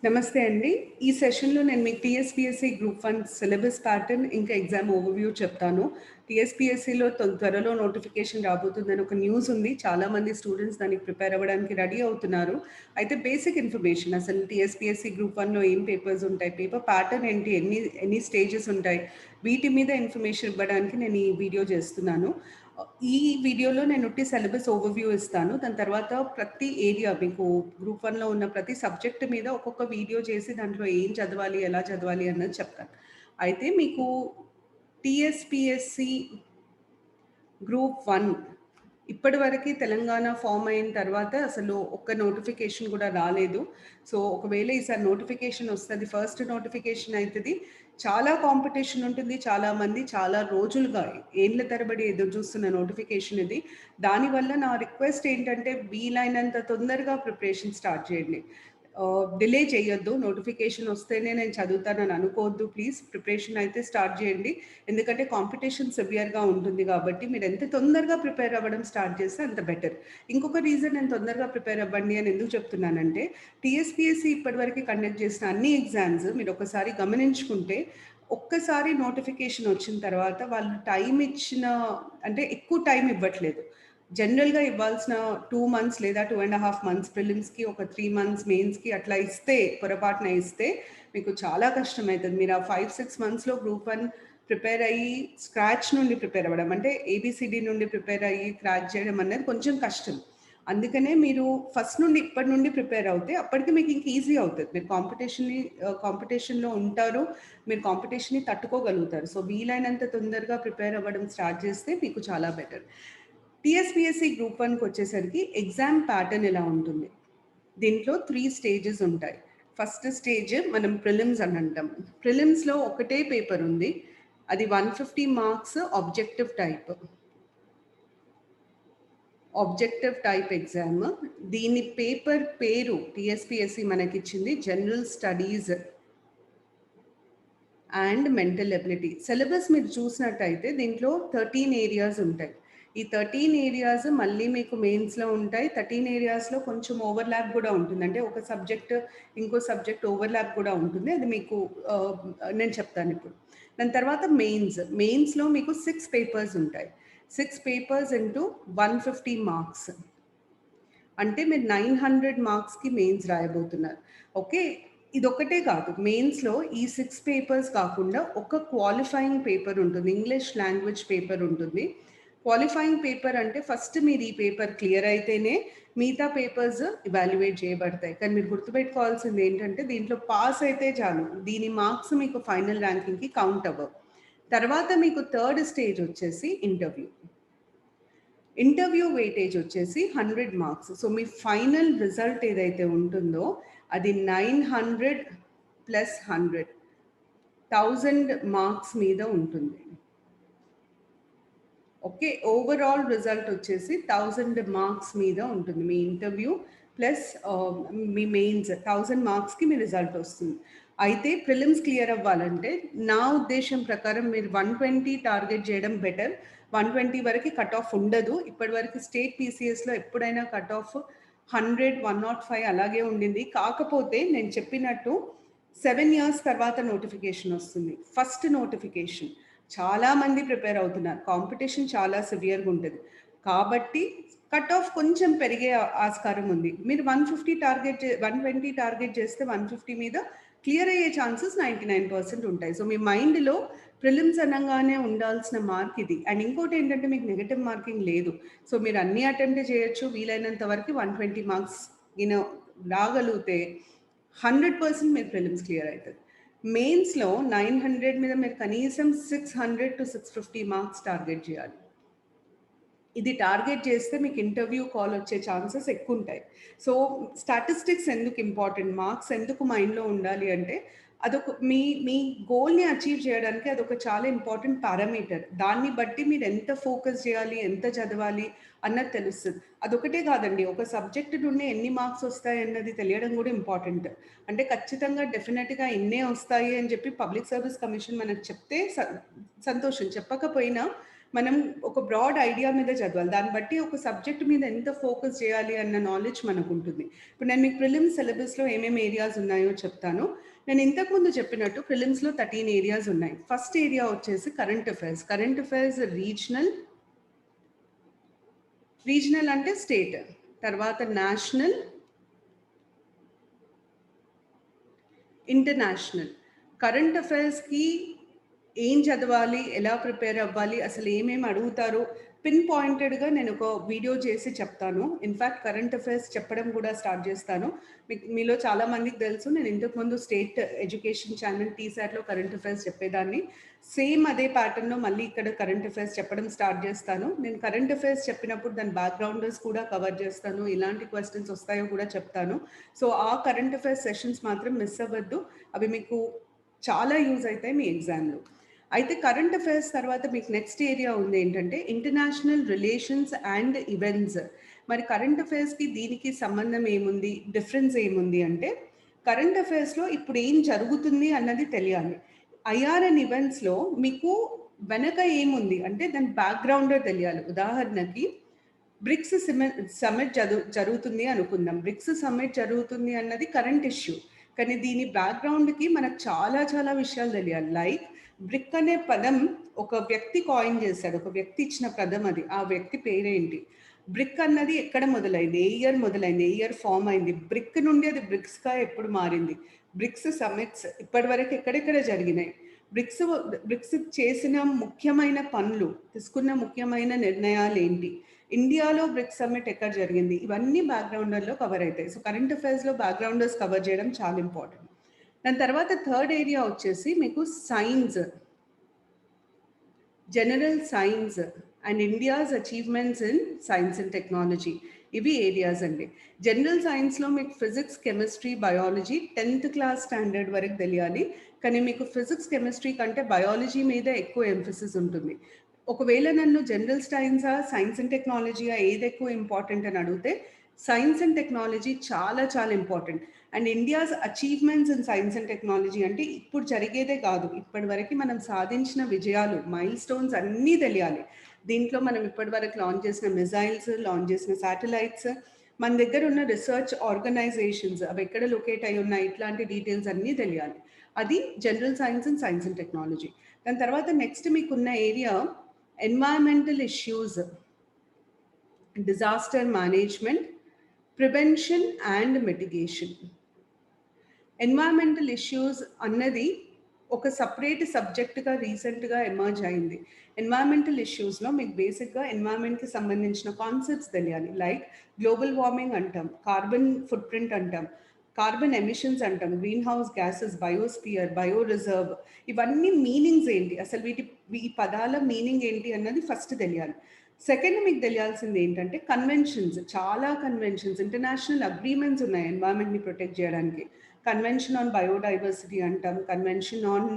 నమస్తే అండి. ఈ సెషన్‌లో నేను మీకు టీఎస్‌పీఎస్‌సీ గ్రూప్ 1 సిలబస్ ప్యాటర్న్ ఇంకా ఎగ్జామ్ ఓవర్‌వ్యూ చెప్తాను. టీఎస్‌పీఎస్‌సీలో త్వరలో నోటిఫికేషన్ రాబోతుందని ఒక న్యూస్ ఉంది. చాలామంది స్టూడెంట్స్ దానికి ప్రిపేర్ అవ్వడానికి రెడీ అవుతున్నారు. అయితే బేసిక్ ఇన్ఫర్మేషన్ అసలు టీఎస్‌పీఎస్‌సీ గ్రూప్ 1లో ఏం పేపర్స్ ఉంటాయి? పేపర్ ప్యాటర్న్ ఏంటి? ఎన్ని స్టేజెస్ ఉంటాయి? వీటి మీద ఇన్ఫర్మేషన్ ఇవ్వడానికి నేను ఈ వీడియో చేస్తున్నాను. ఈ వీడియోలో నేను ఉట్టి సిలబస్ ఓవర్‌వ్యూ ఇస్తాను. దాని తర్వాత ప్రతి ఏరియా మీకు గ్రూప్ 1లో ఉన్న ప్రతి సబ్జెక్ట్ మీద ఒక్కొక్క వీడియో చేసి దాంట్లో ఏం చదవాలి, ఎలా చదవాలి అన్నది చెప్తాను. అయితే మీకు టీఎస్‌పీఎస్‌సీ గ్రూప్ 1 ఇప్పటివరకి తెలంగాణ ఫార్మ్ అయిన తర్వాత అసలు ఒక్క నోటిఫికేషన్ కూడా రాలేదు. సో, ఒకవేళ ఈసారి నోటిఫికేషన్ వస్తది. ఫస్ట్ నోటిఫికేషన్ అయితది. చాలా కాంపిటీషన్ ఉంటుంది. చాలామంది చాలా రోజులుగా ఏండ్ల తరబడి ఎదురు చూస్తున్న నోటిఫికేషన్ ఇది. దానివల్ల నా రిక్వెస్ట్ ఏంటంటే వీలైనంత తొందరగా ప్రిపరేషన్ స్టార్ట్ చేయండి. డిలే చేయొద్దు. నోటిఫికేషన్ వస్తేనే నేను చదువుతానని అనుకోవద్దు ప్లీజ్. ప్రిపరేషన్ అయితే స్టార్ట్ చేయండి. ఎందుకంటే కాంపిటీషన్ సివియర్‌గా ఉంటుంది కాబట్టి మీరు ఎంత తొందరగా ప్రిపేర్ అవ్వడం స్టార్ట్ చేస్తే అంత బెటర్. ఇంకొక రీజన్ నేను తొందరగా ప్రిపేర్ అవ్వండి అని ఎందుకు చెప్తున్నానంటే టీఎస్‌పీఎస్‌సీ ఇప్పటివరకు కండక్ట్ చేసిన అన్ని ఎగ్జామ్స్ మీరు ఒకసారి గమనించుకుంటే ఒక్కసారి నోటిఫికేషన్ వచ్చిన తర్వాత వాళ్ళు టైం ఇచ్చిన అంటే ఎక్కువ టైం ఇవ్వట్లేదు. జనరల్‌గా ఇవ్వాల్సిన 2 మంత్స్ లేదా 2½ మంత్స్ ప్రిలిమ్స్‌కి, ఒక 3 మంత్స్ మెయిన్స్‌కి అట్లా ఇస్తే, పొరపాటున ఇస్తే మీకు చాలా కష్టమైతది. మీరు ఆ 5, 6 మంత్స్‌లో గ్రూప్ 1 ప్రిపేర్ అయ్యి, స్క్రాచ్ నుండి ప్రిపేర్ అవ్వడం. అంటే ఏబీసీడీ నుండి ప్రిపేర్ అయ్యి, క్రాక్ చేయడం అనేది కొంచెం కష్టం. అందుకనే మీరు ఫస్ట్ నుండి ఇప్పటి నుండి ప్రిపేర్ అవుతే, అప్పటికి మీకు ఇంక ఈజీ అవుతది. మీరు కాంపిటీషన్‌లో ఉంటారు. మీరు కాంపిటీషన్‌ని తట్టుకోగలుగుతారు. సో, వీలైనంత తొందరగా ప్రిపేర్ అవ్వడం స్టార్ట్ చేస్తే మీకు చాలా బెటర్. టీఎస్‌పీఎస్‌సీ గ్రూప్ 1కి వచ్చేసరికి ఎగ్జామ్ ప్యాటర్న్ ఎలా ఉంటుంది? దీంట్లో 3 స్టేజెస్ ఉంటాయి. ఫస్ట్ స్టేజ్ మనం ప్రిలిమ్స్ అని అంటాం. ప్రిలిమ్స్‌లో ఒకటే పేపర్ ఉంది. అది 150 marks objective type. Objective type exam. దీని పేపర్ పేరు టీఎస్‌పీఎస్‌సీ మనకిచ్చింది general studies and mental ability. Syllabus మీరు చూసినట్టయితే దీంట్లో 13 ఏరియాస్ ఉంటాయి. ఈ 13 ఏరియాస్ మళ్ళీ మీకు మెయిన్స్‌లో ఉంటాయి. 13 ఏరియాస్‌లో కొంచెం ఓవర్‌లాప్ గూడా ఉంటుంది. అంటే ఒక సబ్జెక్ట్, ఇంకో సబ్జెక్ట్ ఓవర్‌లాప్ గూడా ఉంటుంది. అది మీకు ఆహ్, నేను చెప్తానిప్పుడు. దాని తర్వాత మెయిన్స్. మెయిన్స్‌లో మీకు 6 పేపర్స్ ఉంటాయి. 6 పేపర్స్ ఇంటూ 150 మార్క్స్. అంటే మీరు 900 మార్క్స్‌కి మెయిన్స్ రాయబోతున్నారు. ఓకే. ఇదొక్కటే కాదు. మెయిన్స్‌లో ఈ 6 పేపర్స్ కాకుండా ఒక క్వాలిఫైయింగ్ పేపర్ ఉంటుంది. ఇంగ్లీష్ లాంగ్వేజ్ పేపర్ ఉంటుంది. క్వాలిఫైయింగ్ పేపర్ అంటే ఫస్ట్ మీరు ఈ పేపర్ క్లియర్ అయితేనే మిగతా పేపర్స్ ఎవాల్యుయేట్ చేయబడతాయి. కానీ మీరు గుర్తుపెట్టుకోవాల్సింది ఏంటంటే దీంట్లో పాస్ అయితే చాలు. దీని మార్క్స్ మీకు ఫైనల్ ర్యాంకింగ్‌కి కౌంట్ అవ్వవు. తర్వాత మీకు థర్డ్ స్టేజ్ వచ్చేసి ఇంటర్వ్యూ. ఇంటర్వ్యూ వెయిటేజ్ వచ్చేసి 100 మార్క్స్. సో, మీ ఫైనల్ రిజల్ట్ ఏదైతే ఉంటుందో అది 900 ప్లస్ 100 1000 మార్క్స్ మీద ఉంటుంది. ఓకే. ఓవరాల్ రిజల్ట్ వచ్చేసి 1000 మార్క్స్ మీద ఉంటుంది. మీ ఇంటర్వ్యూ ప్లస్ మీ మెయిన్స్ 1000 మార్క్స్‌కి మీ రిజల్ట్ వస్తుంది. అయితే ప్రిలిమ్స్ క్లియర్ అవ్వాలంటే నా ఉద్దేశ్యం ప్రకారం మీరు 120 టార్గెట్ చేయడం బెటర్. 120 వరకి కట్ ఆఫ్ ఉండదు. ఇప్పటివరకు స్టేట్ పీసీఎస్‌లో ఎప్పుడైనా కట్ ఆఫ్ 100, 105 అలాగే ఉండింది. కాకపోతే నేను చెప్పినట్టు 7 ఇయర్స్ తర్వాత నోటిఫికేషన్ వస్తుంది. First notification. చాలామంది ప్రిపేర్ అవుతున్నారు. కాంపిటీషన్ చాలా సివియర్‌గా ఉంటది. కాబట్టి కట్ ఆఫ్ కొంచెం పెరిగే ఆస్కారం ఉంది. మీరు 120 టార్గెట్ చేస్తే 150 మీద క్లియర్ అయ్యే ఛాన్సెస్ 99% ఉంటాయి. సో, మీ మైండ్‌లో ప్రిలిమ్స్ అనంగానే ఉండాల్సిన మార్క్ ఇది. అండ్ ఇంకోటేంటంటే మీకు నెగెటివ్ మార్కింగ్ లేదు. సో, మీరు అన్ని అటెంప్ట్ చేయొచ్చు. వీలైనంత వరకు 120 మార్క్స్ రాగలిగితే 100% మీరు ప్రిలిమ్స్ క్లియర్ అయితది. మెయిన్స్‌లో 900 మీద మీరు కనీసం 600-650 మార్క్స్ టార్గెట్ చేయాలి. ఇది టార్గెట్ చేస్తే మీకు ఇంటర్వ్యూ కాల్ వచ్చే ఛాన్సెస్ ఎక్కువుంటాయి. సో, స్టాటిస్టిక్స్ ఎందుకు ఇంపార్టెంట్, మార్క్స్ ఎందుకు మైండ్‌లో ఉండాలి అంటే, అదొక మీ మీ గోల్‌ని అచీవ్ చేయడానికి అదొక చాలా ఇంపార్టెంట్ పారామీటర్. దాన్ని బట్టి మీరు ఎంత ఫోకస్ చేయాలి, ఎంత చదవాలి అన్నది తెలుస్తది. అదొకటే కాదండి, ఒక సబ్జెక్ట్ నుండి ఎన్ని మార్క్స్ వస్తాయన్నది తెలియడం కూడా ఇంపార్టెంట్. అంటే ఖచ్చితంగా డెఫినిట్‌గా ఇన్నే వస్తాయి అని చెప్పి పబ్లిక్ సర్వీస్ కమిషన్ మనకు చెప్తే సంతోషం. చెప్పకపోయినా మనం ఒక బ్రాడ్ ఐడియా మీద చదవాలి. దాన్ని బట్టి ఒక సబ్జెక్ట్ మీద ఎంత ఫోకస్ చేయాలి అన్న నాలెడ్జ్ మనకుంటుంది. ఇప్పుడు నేను మీకు ప్రిలిమ్స్ సిలబస్‌లో ఏమేమి ఏరియాస్ ఉన్నాయో చెప్తాను. నేను ఇంతకుముందు చెప్పినట్టు ప్రిలిమ్స్‌లో 13 ఏరియాస్ ఉన్నాయి. ఫస్ట్ ఏరియా వచ్చేసి current affairs. Current affairs regional అంటే స్టేట్, తర్వాత నేషనల్, ఇంటర్నేషనల్. కరెంట్ అఫైర్స్‌కి ఏం చదవాలి, ఎలా ప్రిపేర్ అవ్వాలి, అసలు ఏమేమి అడుగుతారో పిన్ పాయింటెడ్‌గా నేను ఒక వీడియో చేసి చెప్తాను. ఇన్‌ఫాక్ట్ కరెంట్ అఫైర్స్ చెప్పడం కూడా స్టార్ట్ చేస్తాను. మీలో చాలా మందికి తెలుసు, నేను ఇంతకుముందు స్టేట్ ఎడ్యుకేషన్ ఛానల్ టీసాట్‌లో కరెంట్ అఫైర్స్ చెప్పేదాన్ని. సేమ్ అదే ప్యాటర్న్‌లో మళ్ళీ ఇక్కడ కరెంట్ అఫైర్స్ చెప్పడం స్టార్ట్ చేస్తాను. నేను కరెంట్ అఫైర్స్ చెప్పినప్పుడు దాని బ్యాక్‌గ్రౌండర్స్ కూడా కవర్ చేస్తాను. ఎలాంటి క్వశ్చన్స్ వస్తాయో కూడా చెప్తాను. సో ఆ కరెంట్ అఫైర్స్ సెషన్స్ మాత్రం మిస్ అవ్వద్దు. అవి మీకు చాలా యూజ్ అవుతాయి మీ ఎగ్జామ్‌లో. అయితే కరెంట్ అఫైర్స్ తర్వాత మీకు నెక్స్ట్ ఏరియా ఉంది ఏంటంటే ఇంటర్నేషనల్ రిలేషన్స్ అండ్ ఈవెంట్స్. మరి కరెంట్ అఫైర్స్‌కి దీనికి సంబంధం ఏముంది, డిఫరెన్స్ ఏముంది అంటే కరెంట్ అఫైర్స్‌లో ఇప్పుడు ఏం జరుగుతుంది అన్నది తెలియాలి. ఐఆర్ఎన్ ఈవెంట్స్‌లో మీకు వెనక ఏముంది అంటే దాని బ్యాక్‌గ్రౌండే తెలియాలి. ఉదాహరణకి బ్రిక్స్ సమ్మిట్ జరుగుతుంది అనుకుందాం. బ్రిక్స్ సమ్మిట్ జరుగుతుంది అన్నది కరెంట్ ఇష్యూ. కానీ దీని బ్యాక్‌గ్రౌండ్‌కి మనకు చాలా చాలా విషయాలు తెలియాలి. లైక్ బ్రిక్ అనే పదం ఒక వ్యక్తి కాయిన్ చేశాడు. ఒక వ్యక్తి ఇచ్చిన పదం అది. ఆ వ్యక్తి పేరేంటి? బ్రిక్ అన్నది ఎక్కడ మొదలైంది? ఏ ఇయర్ మొదలైంది? ఏ ఇయర్ ఫామ్ అయింది? బ్రిక్ నుండి అది బ్రిక్స్‌గా ఎప్పుడు మారింది? బ్రిక్స్ సమ్మిట్స్ ఇప్పటివరకు ఎక్కడెక్కడ జరిగినాయి? బ్రిక్స్ బ్రిక్స్ చేసిన ముఖ్యమైన పనులు, తీసుకున్న ముఖ్యమైన నిర్ణయాలు ఏంటి? ఇండియాలో బ్రిక్స్ సమ్మిట్ ఎక్కడ జరిగింది? ఇవన్నీ బ్యాక్‌గ్రౌండర్‌లో కవర్ అవుతాయి. సో కరెంట్ అఫైర్స్‌లో బ్యాక్‌గ్రౌండర్స్ కవర్ చేయడం చాలా ఇంపార్టెంట్. దాని తర్వాత థర్డ్ ఏరియా వచ్చేసి మీకు science, general science and India's achievements in science and technology. ఇవి ఏరియాస్ అండి. జనరల్ సైన్స్లో మీకు physics, chemistry, biology 10th class standard వరకు తెలియాలి. కానీ మీకు ఫిజిక్స్, కెమిస్ట్రీ కంటే బయాలజీ మీద ఎక్కువ ఎంఫసిస్ ఉంటుంది. ఒకవేళ నన్ను జనరల్ సైన్సా, సైన్స్ అండ్ టెక్నాలజీయా ఏది ఎక్కువ ఇంపార్టెంట్ అని అడిగితే సైన్స్ అండ్ టెక్నాలజీ చాలా చాలా important. And India's achievements in science and technology అంటే ఇప్పుడు జరిగేదే కాదు, ఇప్పటివరకు మనం సాధించిన విజయాలు, మైల్ స్టోన్స్ అన్నీ తెలియాలి. దీంట్లో మనం ఇప్పటివరకు లాంచ్ చేసిన మిజైల్స్, లాంచ్ చేసిన శాటిలైట్స్, మన దగ్గర ఉన్న రీసెర్చ్ ఆర్గనైజేషన్స్ అవి ఎక్కడ లొకేట్ అయి ఉన్నాయి, ఇట్లాంటి డీటెయిల్స్ అన్నీ తెలియాలి. అది general science and science and technology. దాని తర్వాత నెక్స్ట్ మీకున్న area environmental issues, disaster management, prevention and mitigation. Environmental issues అన్నది ఒక సపరేట్ సబ్జెక్ట్గా రీసెంట్గా ఎమర్జ్ అయింది. ఎన్వైరన్మెంటల్ ఇష్యూస్లో మీకు బేసిక్గా ఎన్వైరన్మెంట్కి సంబంధించిన కాన్సెప్ట్స్ తెలియాలి. లైక్ గ్లోబల్ వార్మింగ్ అంటాం, కార్బన్ ఫుట్ ప్రింట్ అంటాం, కార్బన్ ఎమిషన్స్ అంటాం, green house gases, biosphere, bio reserve. ఇవన్నీ మీనింగ్స్ ఏంటి, అసలు ఈ పదాల మీనింగ్ ఏంటి అన్నది ఫస్ట్ తెలియాలి. సెకండ్ మీకు తెలియాల్సింది ఏంటంటే కన్వెన్షన్స్, చాలా కన్వెన్షన్స్, ఇంటర్నేషనల్ అగ్రిమెంట్స్ ఉన్నాయి ఎన్వైరన్మెంట్ని ప్రొటెక్ట్ చేయడానికి. కన్వెన్షన్ ఆన్ బయోడైవర్సిటీ అంటాం, convention on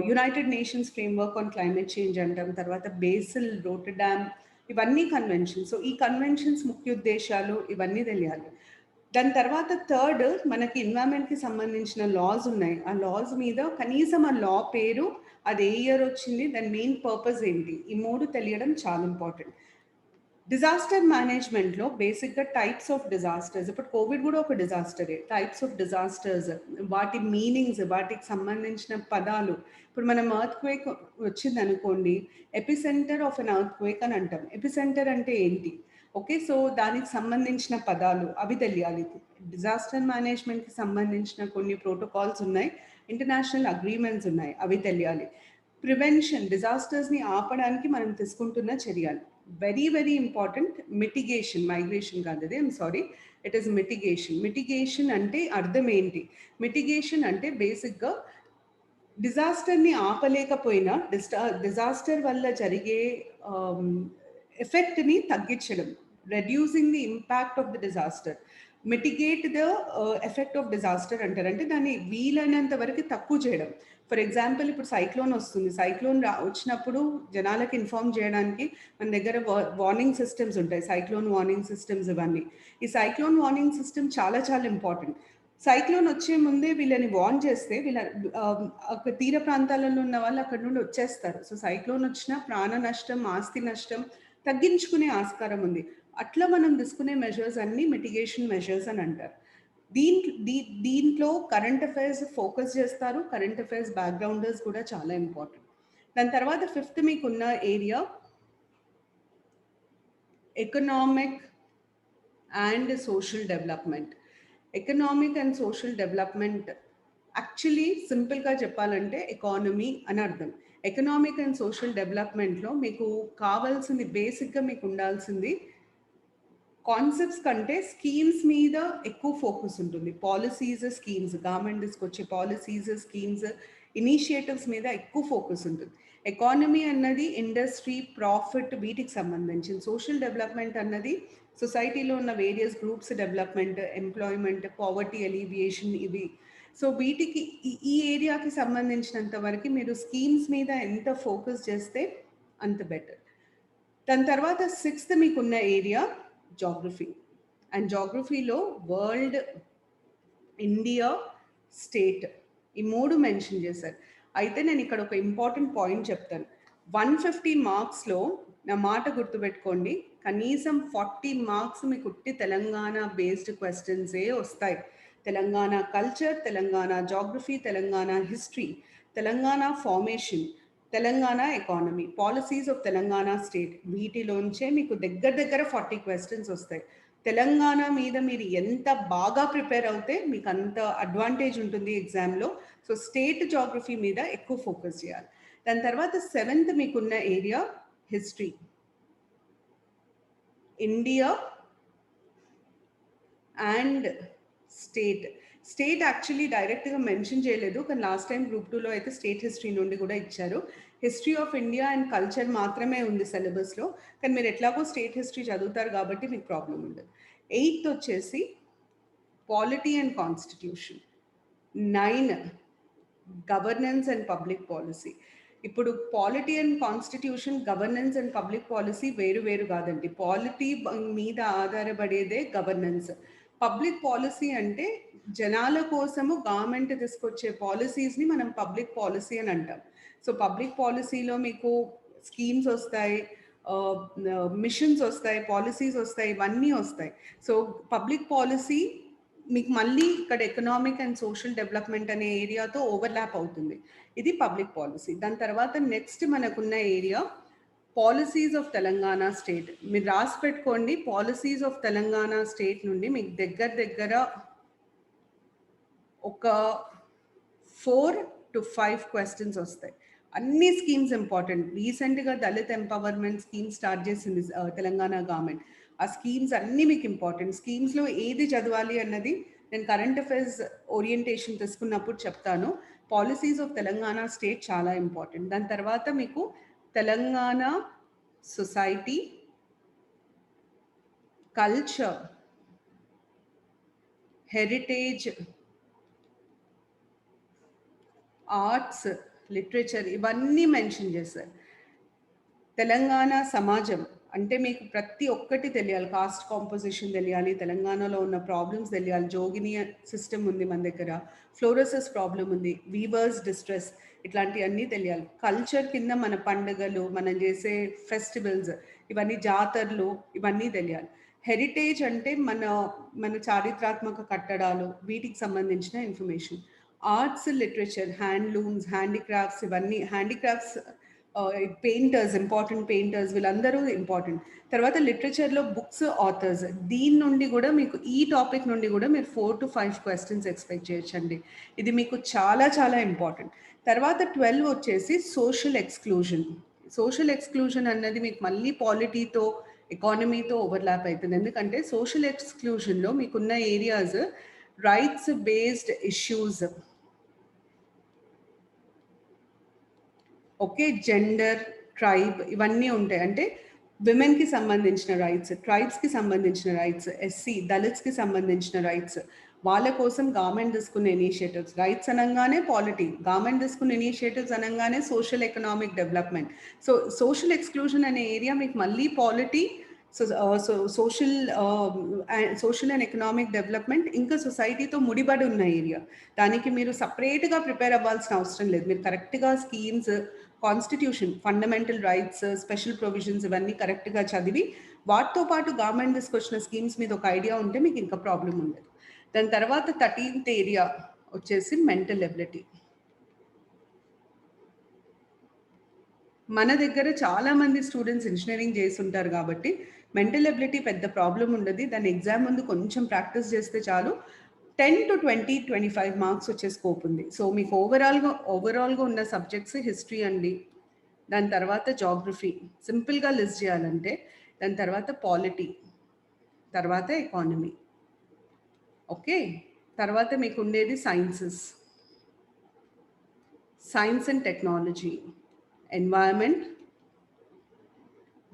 United nations framework on climate change అంటాం, తర్వాత బేసిల్, రోటర్డామ్, ఇవన్నీ కన్వెన్షన్స్. సో ఈ కన్వెన్షన్స్ ముఖ్య ఉద్దేశాలు ఇవన్నీ తెలియాలి. దాని తర్వాత థర్డ్ మనకి ఎన్వైరన్మెంట్కి సంబంధించిన లాస్ ఉన్నాయి. ఆ లాస్ మీద కనీసం ఆ లా పేరు, అది ఏ ఇయర్ వచ్చింది, దాని మెయిన్ పర్పస్ ఏంటి, ఈ మూడు తెలియడం చాలా ఇంపార్టెంట్. డిజాస్టర్ మేనేజ్మెంట్లో బేసిక్గా టైప్స్ ఆఫ్ డిజాస్టర్స్, ఇప్పుడు కోవిడ్ కూడా ఒక డిజాస్టరే. టైప్స్ ఆఫ్ డిజాస్టర్స్, వాటి మీనింగ్స్, వాటికి సంబంధించిన పదాలు. ఇప్పుడు మనం ఎర్త్ క్వేక్ వచ్చింది అనుకోండి, epicentre of an earth quake అని అంటాం. ఎపిసెంటర్ అంటే ఏంటి? ఓకే, సో దానికి సంబంధించిన పదాలు అవి తెలియాలి. డిజాస్టర్ మేనేజ్మెంట్కి సంబంధించిన కొన్ని ప్రోటోకాల్స్ ఉన్నాయి, ఇంటర్నేషనల్ అగ్రిమెంట్స్ ఉన్నాయి, అవి తెలియాలి. ప్రివెన్షన్, డిజాస్టర్స్ని ఆపడానికి మనం తీసుకుంటున్న చర్యలు. Very very important. Mitigation, migration కాదు అది, I'm sorry, it is mitigation. Mitigation అంటే అర్థం ఏంటి? మిటిగేషన్ అంటే బేసిక్గా డిజాస్టర్ని ఆపలేకపోయినా డిజాస్టర్ వల్ల జరిగే ఎఫెక్ట్ని తగ్గించడం, reducing the impact of the disaster. Mitigate the effect of disaster అంటారు, అంటే దాన్ని వీలైనంత వరకు తక్కువ చేయడం. ఫర్ ఎగ్జాంపుల్ ఇప్పుడు సైక్లోన్ వస్తుంది, సైక్లోన్ వచ్చినప్పుడు జనాలకు ఇన్ఫార్మ్ చేయడానికి మన దగ్గర వార్నింగ్ సిస్టమ్స్ ఉంటాయి, సైక్లోన్ వార్నింగ్ సిస్టమ్స్. ఇవన్నీ, ఈ సైక్లోన్ వార్నింగ్ సిస్టమ్ చాలా చాలా ఇంపార్టెంట్. సైక్లోన్ వచ్చే ముందే వీళ్ళని వార్న్ చేస్తే అక్కడ తీర ప్రాంతాలలో ఉన్న వాళ్ళు అక్కడ నుండి వచ్చేస్తారు. సో సైక్లోన్ వచ్చినా ప్రాణ నష్టం, ఆస్తి నష్టం తగ్గించుకునే ఆస్కారం ఉంది. అట్లా మనం తీసుకునే మెజర్స్ అన్ని మిటిగేషన్ మెజర్స్ అని అంటారు. దీంట్లో కరెంట్ అఫైర్స్ ఫోకస్ చేస్తారు. కరెంట్ అఫైర్స్ బ్యాక్గ్రౌండర్స్ కూడా చాలా ఇంపార్టెంట్. దాని తర్వాత 5th మీకున్న area economic and social development. Economic and social development actually సింపుల్గా చెప్పాలంటే ఎకానమీ అని అర్థం. ఎకనామిక్ అండ్ సోషల్ డెవలప్మెంట్లో మీకు కావాల్సింది బేసిక్గా మీకు ఉండాల్సింది కాన్సెప్ట్స్ కంటే స్కీమ్స్ మీద ఎక్కువ ఫోకస్ ఉంటుంది. పాలసీస్, స్కీమ్స్, గవర్నమెంట్ తీసుకొచ్చే పాలసీస్, స్కీమ్స్, ఇనిషియేటివ్స్ మీద ఎక్కువ ఫోకస్ ఉంటుంది. ఎకానమీ అన్నది ఇండస్ట్రీ, ప్రాఫిట్ వీటికి సంబంధించింది. సోషల్ డెవలప్మెంట్ అన్నది సొసైటీలో ఉన్న various groups development, employment, poverty alleviation ఇవి. సో వీటికి ఈ ఏరియాకి సంబంధించినంత వరకు మీరు స్కీమ్స్ మీద ఎంత ఫోకస్ చేస్తే అంత బెటర్. దాని తర్వాత 6th మీకున్న ఏరియా జాగ్రఫీ. అండ్ జాగ్రఫీలో వరల్డ్, ఇండియా, స్టేట్ ఈ 3 మెన్షన్ చేశారు. అయితే నేను ఇక్కడ ఒక ఇంపార్టెంట్ పాయింట్ చెప్తాను. 150 మార్క్స్లో నా మాట గుర్తుపెట్టుకోండి, కనీసం 40 మార్క్స్ మీకు ఉట్టి తెలంగాణ బేస్డ్ క్వశ్చన్సే వస్తాయి. Telangana culture, Telangana geography, Telangana history, Telangana formation, Telangana economy, policies of Telangana state, వీటిలోంచే మీకు దగ్గర 40 క్వశ్చన్స్ వస్తాయి. తెలంగాణ మీద మీరు ఎంత బాగా ప్రిపేర్ అవుతే మీకు అంత అడ్వాంటేజ్ ఉంటుంది ఎగ్జామ్లో. సో స్టేట్ జాగ్రఫీ మీద ఎక్కువ ఫోకస్ చేయాలి. దాని తర్వాత 7th మీకున్న area history, India and state. State actually డైరెక్ట్గా మెన్షన్ చేయలేదు, కానీ లాస్ట్ టైం గ్రూప్ 2లో అయితే స్టేట్ హిస్టరీ నుండి కూడా ఇచ్చారు. History of India and culture మాత్రమే ఉంది సిలబస్లో, కానీ మీరు ఎట్లాగో స్టేట్ హిస్టరీ చదువుతారు కాబట్టి మీకు ప్రాబ్లం ఉండదు. 8th వచ్చేసి polity and constitution. 9 governance and public policy. ఇప్పుడు polity and constitution, governance and public policy వేరు వేరు కాదండి. పాలిటీ మీద ఆధారపడేదే గవర్నెన్స్. పబ్లిక్ పాలసీ అంటే జనాల కోసము గవర్నమెంట్ తీసుకొచ్చే పాలసీస్ని మనం పబ్లిక్ పాలసీ అని అంటాం. సో పబ్లిక్ పాలసీలో మీకు స్కీమ్స్ వస్తాయి, మిషన్స్ వస్తాయి, పాలసీస్ వస్తాయి, ఇవన్నీ వస్తాయి. సో పబ్లిక్ పాలసీ మీకు మళ్ళీ ఇక్కడ ఎకనామిక్ అండ్ సోషల్ డెవలప్మెంట్ అనే ఏరియాతో ఓవర్లాప్ అవుతుంది. ఇది పబ్లిక్ పాలసీ. దాని తర్వాత నెక్స్ట్ మనకున్న area policies of Telangana state. మీరు రాసి పెట్టుకోండి, పాలసీస్ ఆఫ్ తెలంగాణ స్టేట్ నుండి మీకు దగ్గర ఒక 4 to 5 క్వశ్చన్స్ వస్తాయి. అన్ని స్కీమ్స్ ఇంపార్టెంట్. రీసెంట్గా దళిత్ ఎంపవర్మెంట్ స్కీమ్ స్టార్ట్ చేసింది తెలంగాణ గవర్నమెంట్. ఆ స్కీమ్స్ అన్నీ మీకు ఇంపార్టెంట్. స్కీమ్స్లో ఏది చదవాలి అన్నది నేను కరెంట్ అఫైర్స్ ఓరియంటేషన్ తీసుకున్నప్పుడు చెప్తాను. పాలసీస్ ఆఫ్ తెలంగాణ స్టేట్ చాలా ఇంపార్టెంట్. దాని తర్వాత మీకు Telangana society, culture, heritage, arts, literature ఇవన్నీ మెన్షన్ చేశారు. తెలంగాణ సమాజం అంటే మీకు ప్రతి ఒక్కటి తెలియాలి. కాస్ట్ కాంపోజిషన్ తెలియాలి, తెలంగాణలో ఉన్న ప్రాబ్లమ్స్ తెలియాలి. జోగిని సిస్టమ్ ఉంది మన దగ్గర, ఫ్లోరోసిస్ ప్రాబ్లం ఉంది, వీవర్స్ డిస్ట్రెస్, ఇట్లాంటివన్నీ తెలియాలి. కల్చర్ కింద మన పండుగలు, మనం చేసే ఫెస్టివల్స్, ఇవన్నీ జాతరలు, ఇవన్నీ తెలియాలి. హెరిటేజ్ అంటే మన చారిత్రాత్మక కట్టడాలు, వీటికి సంబంధించిన information. Arts, literature, handlooms, handicrafts, ఇవన్నీ హ్యాండీక్రాఫ్ట్స్, పెయింటర్స్, ఇంపార్టెంట్ పెయింటర్స్, వీళ్ళందరూ ఇంపార్టెంట్. తర్వాత లిటరేచర్లో బుక్స్, ఆథర్స్, దీని నుండి కూడా మీకు ఈ టాపిక్ నుండి కూడా మీరు 4 to 5 క్వశ్చన్స్ ఎక్స్పెక్ట్ చేయొచ్చండి. ఇది మీకు చాలా ఇంపార్టెంట్. తర్వాత 12 వచ్చేసి సోషల్ ఎక్స్క్లూజన్. సోషల్ ఎక్స్క్లూజన్ అన్నది మీకు మళ్ళీ పాలిటీతో, ఎకానమీతో ఓవర్లాప్ అవుతుంది. ఎందుకంటే సోషల్ ఎక్స్క్లూజన్లో మీకున్న areas rights based issues, okay, gender, tribe, ఇవన్నీ ఉంటాయి. అంటే విమెన్కి సంబంధించిన రైట్స్, ట్రైబ్స్కి సంబంధించిన రైట్స్, ఎస్సీ దళిత్స్కి సంబంధించిన రైట్స్, వాళ్ళ కోసం గవర్నమెంట్ తీసుకున్న ఇనిషియేటివ్స్. రైట్స్ అనగానే పాలిటీ, గవర్నమెంట్ తీసుకున్న ఇనిషియేటివ్స్ అనగానే social economic development. So social exclusion అనే ఏరియా మీకు మళ్ళీ polity, social and economic development ఇంకా సొసైటీతో ముడిపడి ఉన్న ఏరియా. దానికి మీరు సపరేట్గా ప్రిపేర్ అవ్వాల్సిన అవసరం లేదు. మీరు కరెక్ట్గా schemes, constitution, fundamental rights, special provisions ఇవన్నీ కరెక్ట్గా చదివి వాటితో పాటు గవర్నమెంట్ తీసుకొచ్చిన స్కీమ్స్ మీద ఒక ఐడియా ఉంటే మీకు ఇంకా ప్రాబ్లం ఉండదు. దాని తర్వాత 13th ఏరియా వచ్చేసి మెంటల్ ఎబిలిటీ. మన దగ్గర చాలామంది స్టూడెంట్స్ ఇంజనీరింగ్ చేసి ఉంటారు కాబట్టి మెంటల్ ఎబిలిటీ పెద్ద ప్రాబ్లం ఉండదు. దాని ఎగ్జామ్ ముందు కొంచెం ప్రాక్టీస్ చేస్తే చాలు 10 to 20, 25 మార్క్స్ వచ్చే స్కోప్ ఉంది. సో మీకు ఓవరాల్గా ఉన్న సబ్జెక్ట్స్ హిస్టరీ అండి, దాని తర్వాత జాగ్రఫీ సింపుల్గా లిస్ట్ చేయాలంటే, దాని తర్వాత పాలిటీ, తర్వాత ఎకానమీ, ఓకే, తర్వాత మీకు ఉండేది science and technology, environment,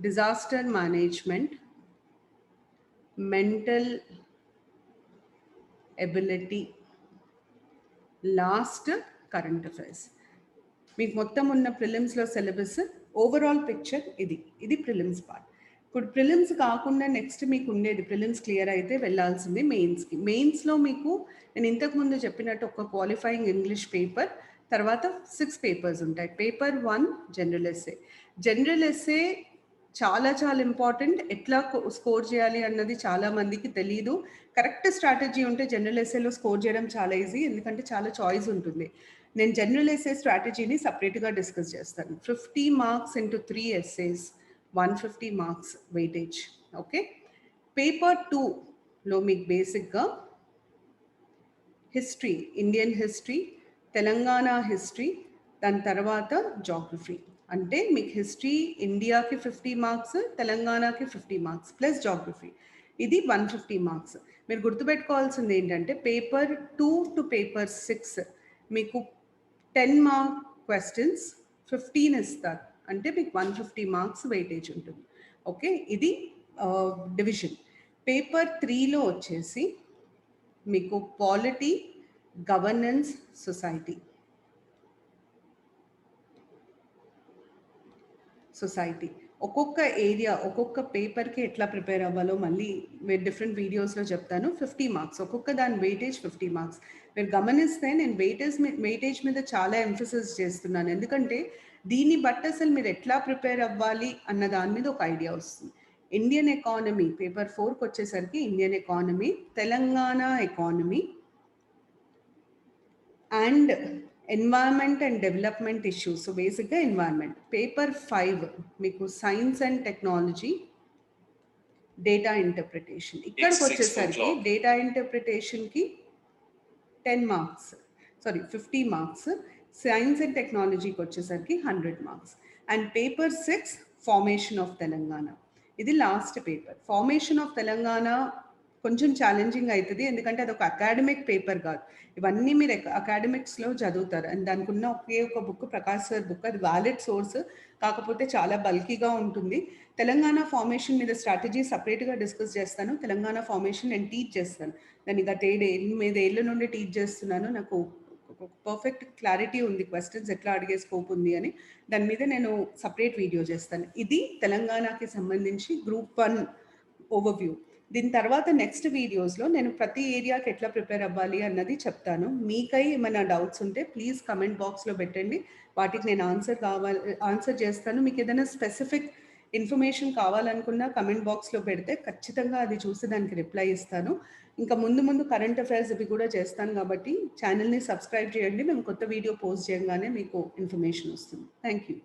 disaster management, mental ability, last current affairs. మీకు మొత్తం ఉన్న ప్రిలిమ్స్లో సిలబస్ ఓవరాల్ పిక్చర్ ఇది ప్రిలిమ్స్ పార్ట్. ఇప్పుడు ప్రిలిమ్స్ కాకుండా నెక్స్ట్ మీకు ఉండేది, ప్రిలిమ్స్ క్లియర్ అయితే వెళ్ళాల్సింది మెయిన్స్కి. మెయిన్స్లో మీకు నేను ఇంతకుముందు చెప్పినట్టు ఒక క్వాలిఫైయింగ్ ఇంగ్లీష్ పేపర్, తర్వాత 6 పేపర్స్ ఉంటాయి. పేపర్ 1 జనరల్ ఎస్సే చాలా ఇంపార్టెంట్. ఎట్లా స్కోర్ చేయాలి అన్నది చాలా మందికి తెలీదు. కరెక్ట్ స్ట్రాటజీ ఉంటే జనరల్ ఎస్సేలో స్కోర్ చేయడం చాలా ఈజీ, ఎందుకంటే చాలా చాయిస్ ఉంటుంది. నేను జనరల్ ఎస్సే స్ట్రాటజీని సపరేట్గా డిస్కస్ చేస్తాను. 50 marks into 3 essays, 150 marks weightage. Okay, paper 2లో మీకు బేసిక్గా history, Indian history, Telangana history, దాని తర్వాత జాగ్రఫీ. అంటే మీకు హిస్టరీ ఇండియాకి 50 మార్క్స్, తెలంగాణకి 50 మార్క్స్ ప్లస్ జాగ్రఫీ, ఇది 150 మార్క్స్. మీరు గుర్తుపెట్టుకోవాల్సింది ఏంటంటే పేపర్ 2 to పేపర్ 6 మీకు 10 మార్క్ క్వశ్చన్స్ 15 ఇస్తారు, అంటే మీకు 150 మార్క్స్ వెయిటేజ్ ఉంటుంది. ఓకే, ఇది డివిజన్. పేపర్ 3లో వచ్చేసి మీకు పాలిటీ, గవర్నెన్స్, సొసైటీ ఒక్కొక్క ఏరియా ఒక్కొక్క పేపర్కి ఎట్లా ప్రిపేర్ అవ్వాలో మళ్ళీ డిఫరెంట్ వీడియోస్లో చెప్తాను. 50 మార్క్స్ ఒక్కొక్క దాని వెయిటేజ్ 50 మార్క్స్. మీరు గమనిస్తే నేను వెయిటేజ్ మీద చాలా ఎంఫసిస్ చేస్తున్నాను, ఎందుకంటే దీన్ని బట్టి అసలు మీరు ఎట్లా ప్రిపేర్ అవ్వాలి అన్న దాని మీద ఒక ఐడియా వస్తుంది. ఇండియన్ ఎకానమీ పేపర్ 4కి వచ్చేసరికి Indian economy, Telangana economy and environment and development issues. So బేసిక్గా ఎన్వైరన్మెంట్. పేపర్ 5 మీకు science and technology, data interpretation. ఇక్కడికి వచ్చేసరికి డేటా ఇంటర్ప్రిటేషన్కి 50 మార్క్స్, సైన్స్ అండ్ టెక్నాలజీకి వచ్చేసరికి 100 marks. And paper 6 formation of Telangana, ఇది last paper. Formation of Telangana కొంచెం ఛాలెంజింగ్ అవుతుంది, ఎందుకంటే అది ఒక అకాడమిక్ పేపర్ కాదు. ఇవన్నీ మీరు అకాడమిక్స్లో చదువుతారు. అండ్ దానికి ఉన్న ఒకే ఒక బుక్ ప్రకాష్ సార్ బుక్, అది వ్యాలిడ్ సోర్స్, కాకపోతే చాలా బల్కీగా ఉంటుంది. తెలంగాణ ఫార్మేషన్ మీద స్ట్రాటజీ సపరేట్గా డిస్కస్ చేస్తాను. తెలంగాణ ఫార్మేషన్ నేను టీచ్ చేస్తాను, దాన్ని గత 8 ఏళ్ళ నుండి టీచ్ చేస్తున్నాను. నాకు పర్ఫెక్ట్ క్లారిటీ ఉంది క్వశ్చన్స్ ఎట్లా అడిగే స్కోప్ ఉంది అని. దాని మీద నేను సపరేట్ వీడియో చేస్తాను. ఇది తెలంగాణకి సంబంధించి గ్రూప్ 1 ఓవర్వ్యూ. దీని తర్వాత నెక్స్ట్ వీడియోస్లో నేను ప్రతి ఏరియాకి ఎట్లా ప్రిపేర్ అవ్వాలి అన్నది చెప్తాను. మీకై ఏమైనా డౌట్స్ ఉంటే ప్లీజ్ కమెంట్ బాక్స్లో పెట్టండి, వాటికి నేను ఆన్సర్ చేస్తాను. మీకు ఏదైనా స్పెసిఫిక్ ఇన్ఫర్మేషన్ కావాలనుకున్నా కమెంట్ బాక్స్లో పెడితే ఖచ్చితంగా అది చూసి దానికి రిప్లై ఇస్తాను. ఇంకా ముందు కరెంట్ అఫైర్స్ ఇవి కూడా చేస్తాను, కాబట్టి ఛానల్ని సబ్స్క్రైబ్ చేయండి. మేము కొత్త వీడియో పోస్ట్ చేయగానే మీకు ఇన్ఫర్మేషన్ వస్తుంది. Thank you.